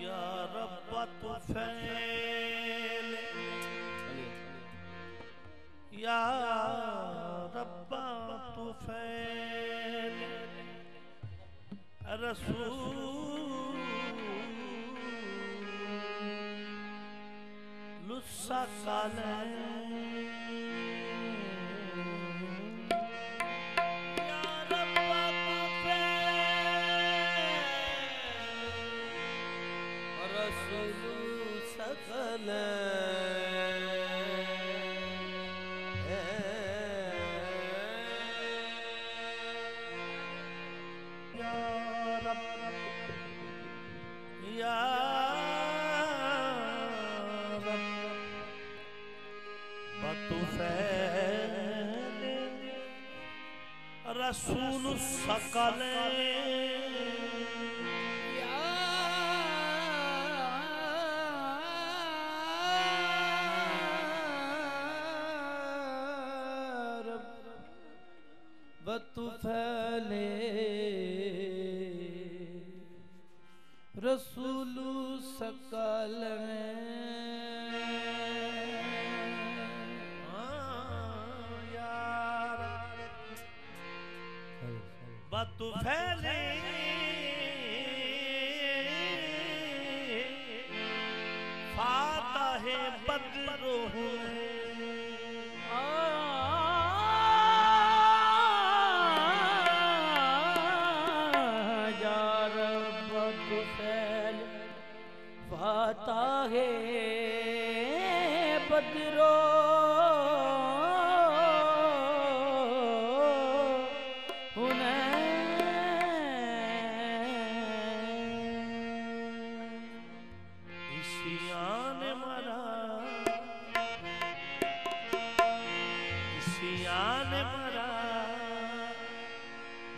या रब्बा तुफैल या रब्बा तुफैल रसूल सकल सकल या बतुफैल रसूल सकल बतुफैले रसूल सकल बतुफैले फाताहे बद्रो फाताहे बद्रो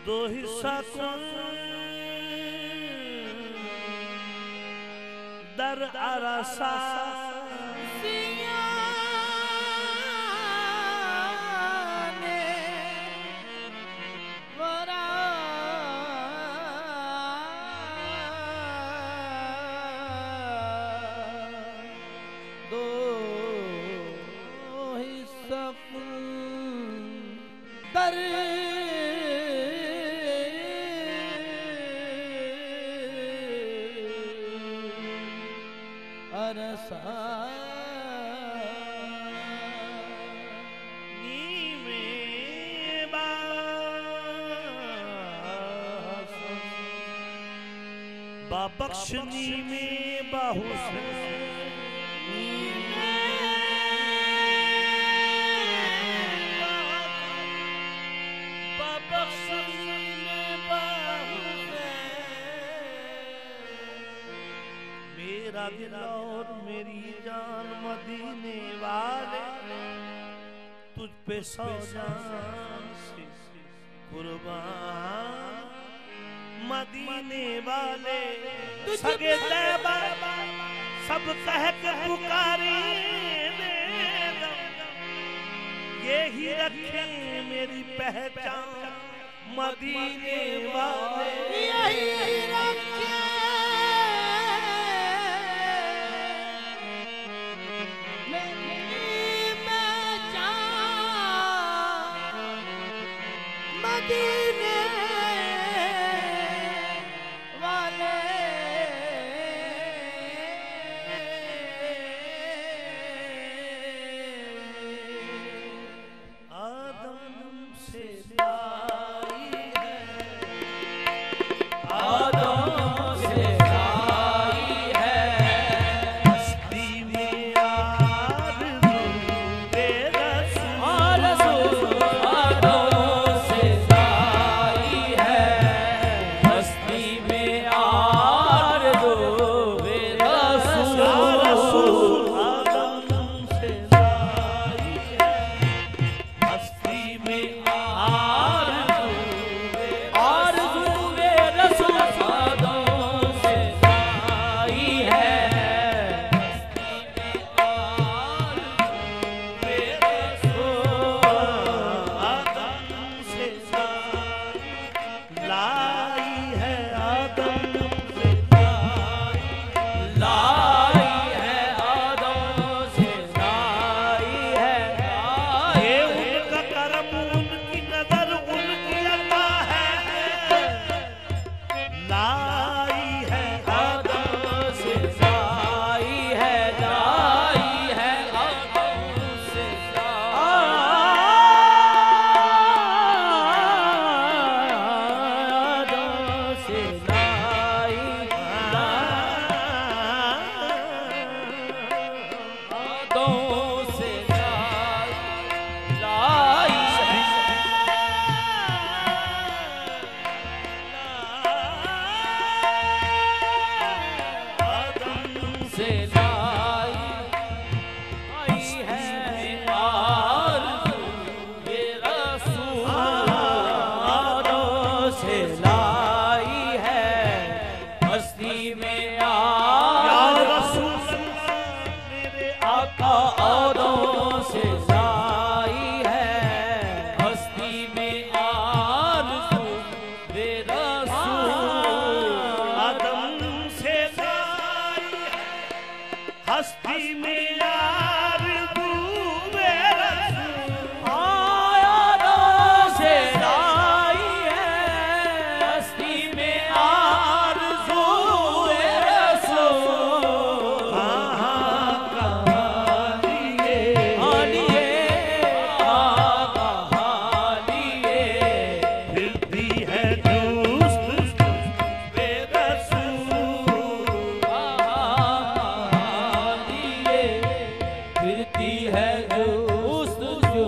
दो हिस्सा दर अरसा दो हिस्सा दर अरसा नीमे बाबख्शनी में बाहुसैन मेरा दिल और मेरी जान मदीने वाले तुझ पे सौ जान से कुर्बान मदीने वाले सगे तैबा सब कह के पुकारी यही रखे मेरी पहचान मदीने वाले यही रखे मदीने वाले आदम से लाई है से लाई है मस्ती में या यार रसूल मेरे आका औरों से लाई है मस्ती में आरज़ू बे रसूल आदम से लाई है हस्ती में यार तू मेरा आयारों से लाई है हस्ती में आरज़ू बे रसूल लिए हालिए हालिए फिरती है दुस्त बेरसूल हालिए फिरती है दोस्त जो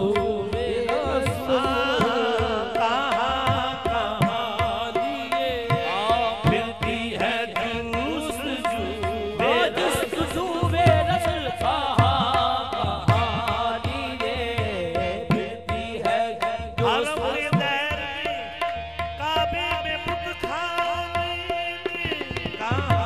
फिरती है दुस्त काबे में बुत खाने आदम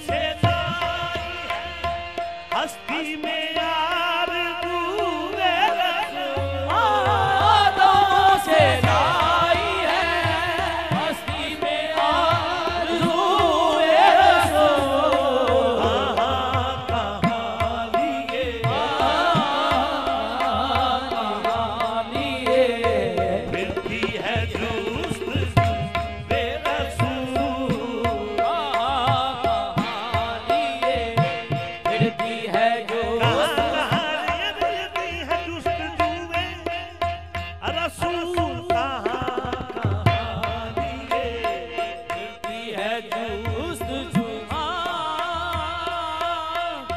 से लाई है हस्ती में यार तू मेरा से लाई है मस्ती में आरज़ू बे रसूल फिरती है दुस्त बेरसूल फिरती है जो फिरती है दुस्त जुए रसूल कहाँ फिरती है जुस्त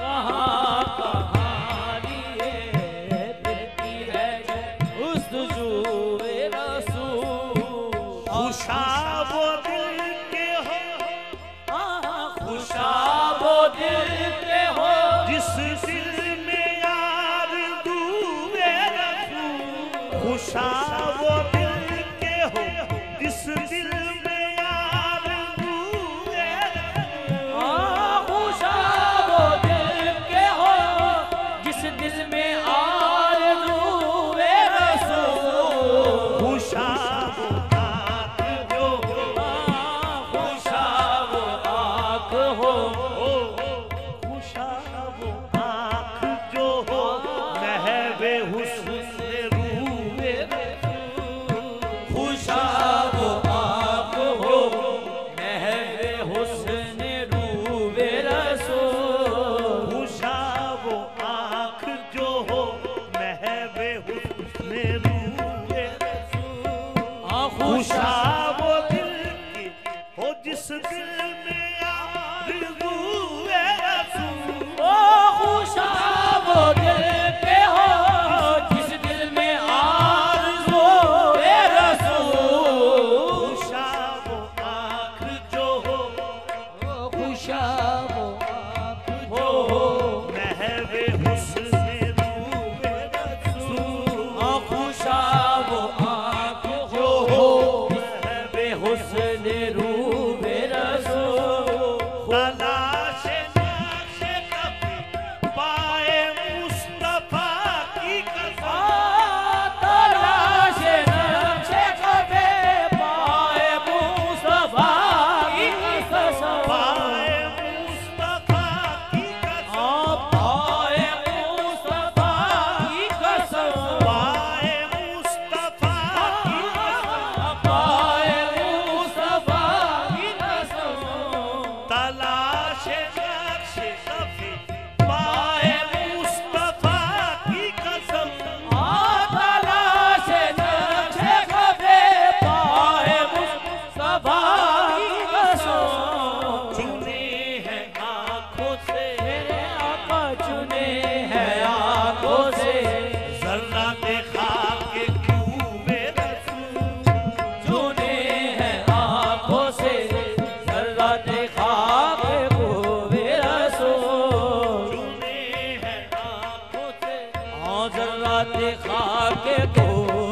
कहाँ लिए फिरती है जुस्त जुए रसूल खुशाबो दिल के हो खुशाबो दिल के हो जिस दिल में यार दुए रसूल खुशाबो दिल के हो जिस दिल में यार दुए खुशाबो दिल के हो जिस दिल में आरज़ू बे रसूल खुशाबो आँख जो खुशाबो आँख हो खुशाबो आँख जो हो महवे हुस्न रूए खुशाबो आँख हो महवे हुस्न रूबे रसूल खुशाबो आँख जो हो महवे हुस्न रूए खुशाबो दिल की हो जिस दिल में आरज़ू है रसूल ओ खुशाबो दिल के हो जिस दिल में आरज़ू बे रसूल खुशाबो आँख जो हो खुशाबो आँख हो महवे हुस्न रूए रसूल खुशाबो आँख जो हो बेहुस्न रूबे रसूल तलाश नाशे कभी पाए मुस्तफा की कसम तलाश नक्शे कबे पाए मुस्तफा की कसम पाए मुस्तफा की कसम पाए मुस्तफा की कसम पाए मुस्तफा की कसम पाए मुस्तफा की कसम तलाश नक्शे कभी पाए मुस्तफा की कसम तलाश नक्शे कबे पाए मुस्तफा की कसम चुने हैं आँखों से मेरे आका चुने हैं आंखों से जर्रा देखा जल्लाते खाके को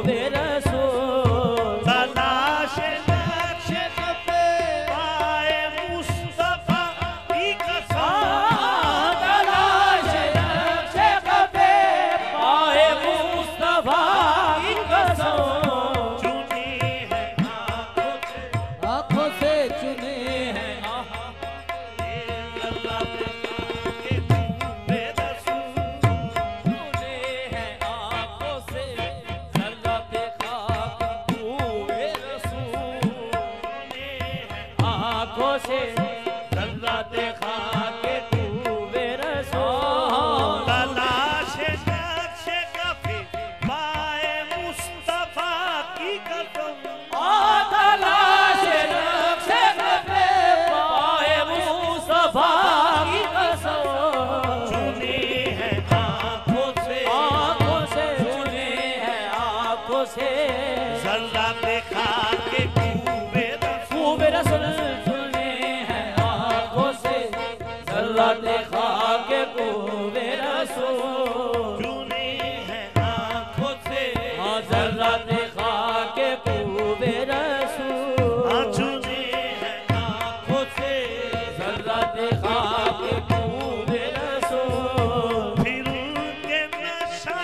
मेरा सो तलाश नक्श कफे पाए मुस्तफा की कसम तलाश नक्श कफे पाए मुस्तफा की कसम चुनी है आंखों से चुने हैं से जल्लाते खाके तू मेरा सो तलाश नक्श कफे पाए मुस्तफा की कसम तलाश नक्श कफे पाए मुस्तफा की कसम चुनी है आंखों से चुने हैं आंखों से जल्लाते खाके तू मेरा सुन देखा के को मेरा सो चुने हैं आंखों से हाँ जरा देखा के को मेरा सो चुने हैं आंखों से जरा देखा के को मेरा सो फिर के नशा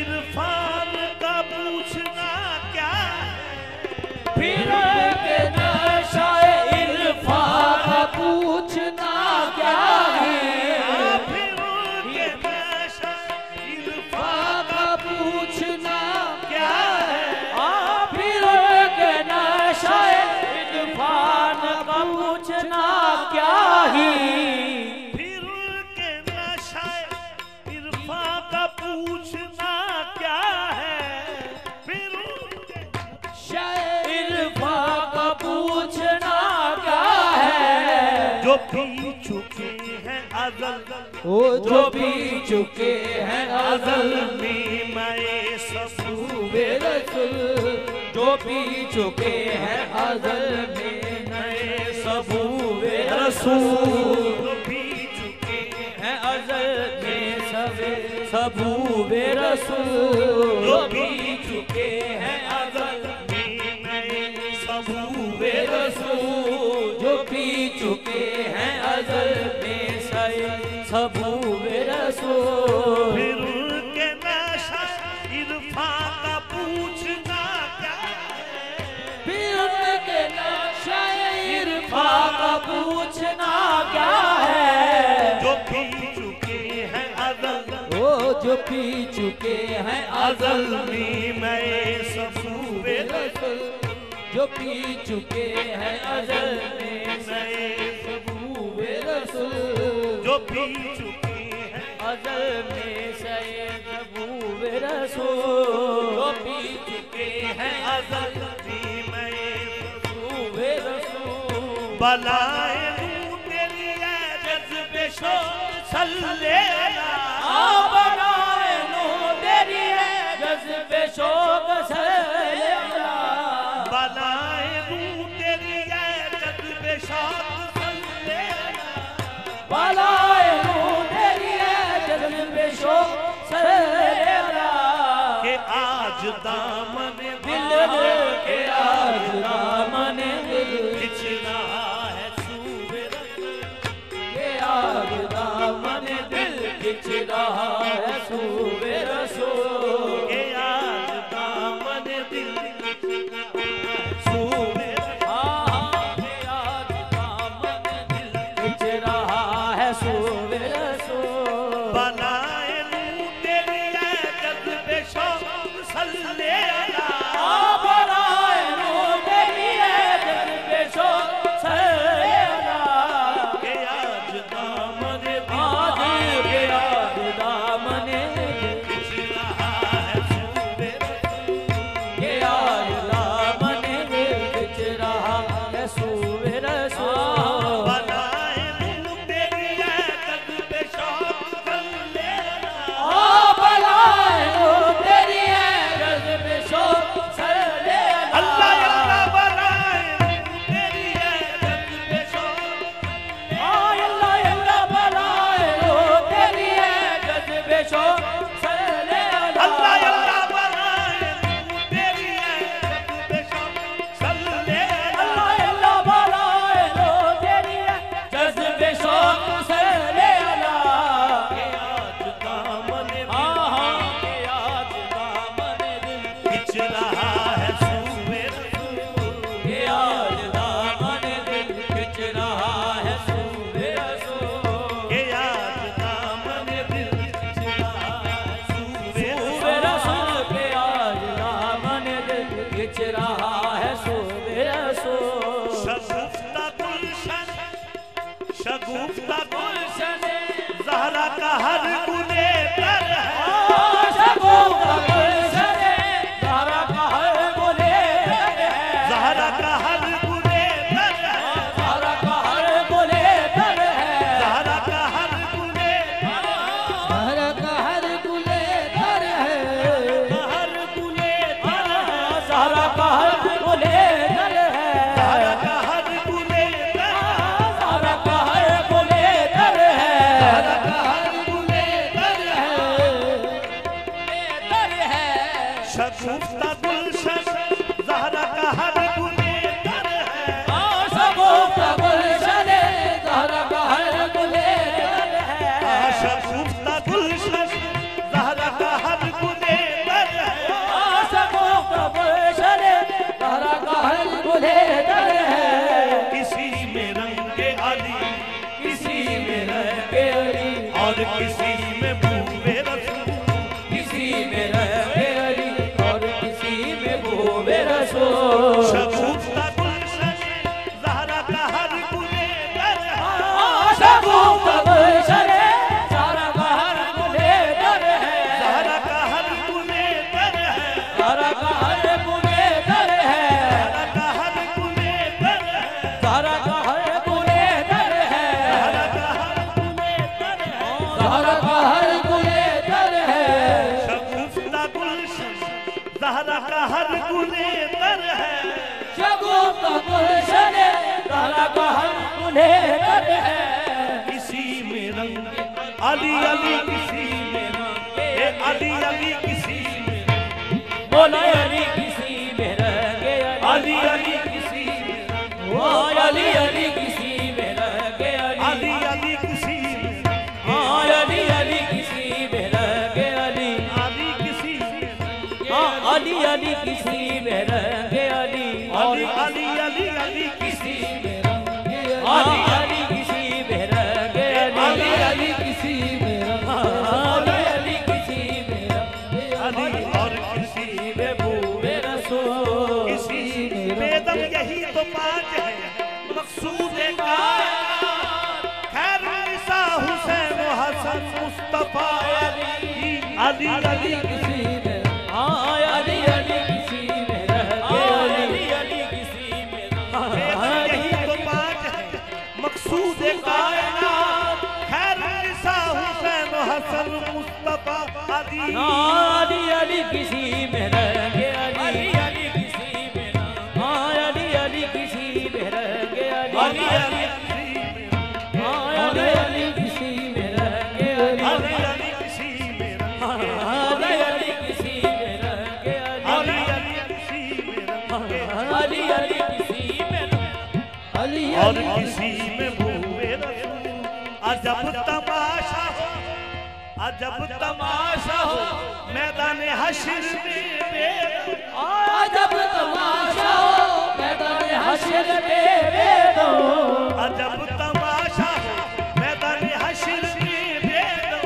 इरफान का पूछना क्या फिर के नशा पूछना क्या है फिर के नशा इरफान का पूछना क्या है फिर के नशा इरफान का पूछना क्या ही फिर के नशा इरफान का पूछना क्या है फिर इरफान का पूछना क्या है जो पी चुके हैं अज़ल वो जो भी चुके हैं अज़ल में मैं सबूबे रसूल जो भी चुके हैं अज़ल में नए सबूबे रसूल जो पी चुके हैं अज़ल में सबूबे रसूल जो भी चुके हैं अज़ल में मैं सबूबे रसूल जो पी चुके हैं अज़ल में सबूबे रसूल फिर के नशा इरफान का पूछना क्या फिर के नशा इरफान का पूछना क्या है जो पी चुके हैं अज़ल वो जो पी चुके हैं अज़ल में मैं सबूबे जो पी चुके हैं अज़ल में नए सबूबे रसूल जो पी चुके हैं अज़ल में सबूबे रसूल जो पी चुके हैं अज़ल में मैं सबूबे रसूल बलाए हूँ तेरी है जज्बे शोक सल्ले बनाए नो तेरी है जज्बे शोक सल्ले बलाए हूँ तेरी है जज्बे शोक सल्ले बलाए नो तेरी है जज्बे शोक सल्ले के आज दामन दिल के आज दामन दिल खिंच रहा है सूबे के आज दामन दिल खिंच रहा है सूबे रसूल के आज दामन दिल सूबे के आज दामन दिल खिंच रहा है सूबे रसूल बनाए हूँ तेरी है जज्बे शोक सल्ले बनाए नो तेरी है जज्बे शोक सल्ले के आज दामन आज के आज दामन खिंच रहा है सूबे के आज दामन खिंच रहा है सूबे रसूल बनाए हूँ तेरी है जज्बे शोक सल्ले शगुफ्ता गुलशन ज़हरा का हर गुने दर है। शगुफ्ता गुलशन ज़हरा का हर गुने दर है। शगुफ्ता गुलशन ज़हरा का हर गुने दर है। शगुफ्ता गुलशन ज़हरा का हर गुने दर है। किसी में रंगे अली, किसी में रंगे अली और किसी में बूबे रसूल। किसी में रंगे अली और किसी में बूबे रसूल। शगुफ्ता गुलशन ज़हरा का हर गुने दर है। शगुफ्ता गुलशन ज़हरा का हर गुने दर है। ज़हरा का हर गुने दर है। ज़हरा का हर गुने दर है। ज़हरा का हर गुने दर है। ज़हरा का हर गुने दर है। ज़हरा का हर गुने दर है। ज़हरा का हर गुने दर है। शगुफ्ता गुलशन ज़हरा का हर गुने दर है। शगुफ्ता गुलशन ज़हरा का हर गुने दर है। किसी में रंग अली अली, किसी में रंग अली अली, किसी में बोला अली किसी में रंगे अली अली, किसी में अली अली किसी में रंगे अली अली, किसी में अली अली किसी में रंगे अली अली, किसी अली अली किसी में रंगे अली अली अली अली अली, किसी में अली अली किसी में रंगे अली अली किसी में अली अली किसी में अली और किसी में बूबे रसूल। किसी बेदम यही तो पाँच है मकसूद कायनात। खैरुन्निसा हुसैन व हसन मुस्तफा अली अली किसी में अली अली किसी में रंगे अली अली किसी में बेदम यही तो पाँच है मकसूद कायनात। खैरुन्निसा हुसैन व हसन मुस्तफा अली अली अली किसी में रंगे अली अली किसी में अली अली किसी में रंगे अली अली अली, अली अली किसी में रंगे अली अली अली, किसी में अली अली किसी में रंगे अली अली अली, किसी में अली अली किसी में अली और किसी में बूबे रसूल। अजब तमाशा हो, अजब तमाशा हो मैदान हश्र में बेदम। अजब तमाशा हो मैदान हश्र में बेदम। अजब तमाशा हो मैदान हश्र में बेदम।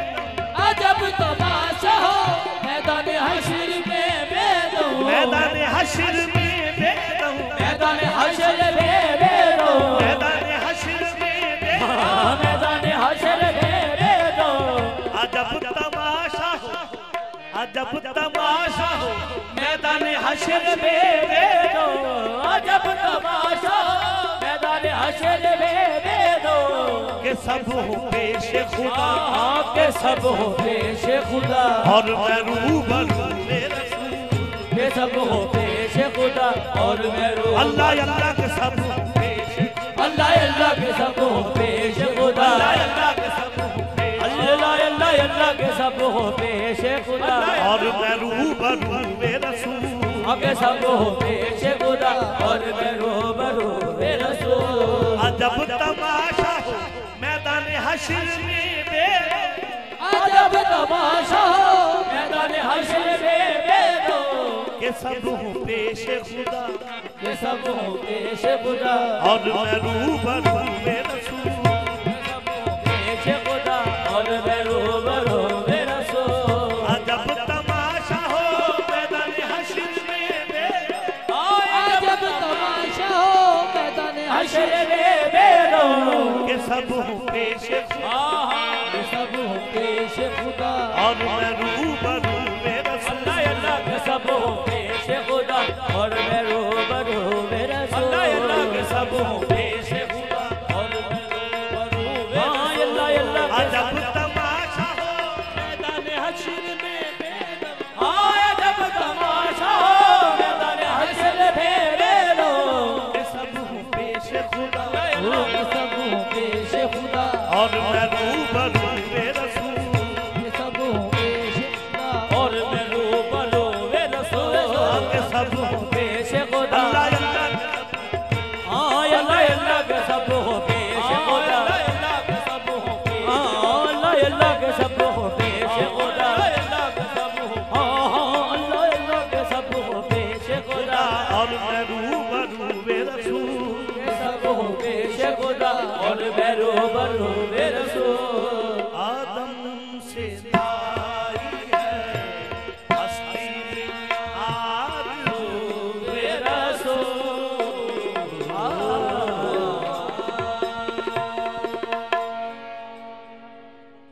अजब तमाशा हो मैदान हश्र में बेदम। मैदान हश्र में बेदम। मैदान हश्र में बेदम। मैदान हश्र में बेदम। मैदान हश्र में बेदम। अजब तमाशा हो, अजब तमाशा हो मैदान हश्र में बेदम। अजब तमाशा मैदान हश्र में बेदम। के सब हो पेश खुदा के सब हो पेश खुदा और मैं रूबरू रसूल। के सब हो पेश खुदा और मैं रो अल्लाह अल्लाह के सब हो पेश, अल्लाह अल्लाह के सब हो पेश खुदा अल्लाह के सब हो पेश, अल्लाह अल्लाह अल्लाह के सब हो पेश खुदा और मैं रूबरू रसूल। के सब हो पेश खुदा और मैं रूबरू रसूल। अजब तमाशा हो मैदान हश्र में बेदम। अजब तमाशा हो मैदान हश्र में बेदम। के सब हो पेश खुदा के सब हो पेश खुदा और मैं रूबरू रसूल। पेश खुदा और मैं रूबरू रसूल। अजब तमाशा हो मैदान हश्र में बेदम। अजब तमाशा हो मैदान हश्र में बेदम। के सब हो पेश खुदा के सब हो पेश खुदा और मैं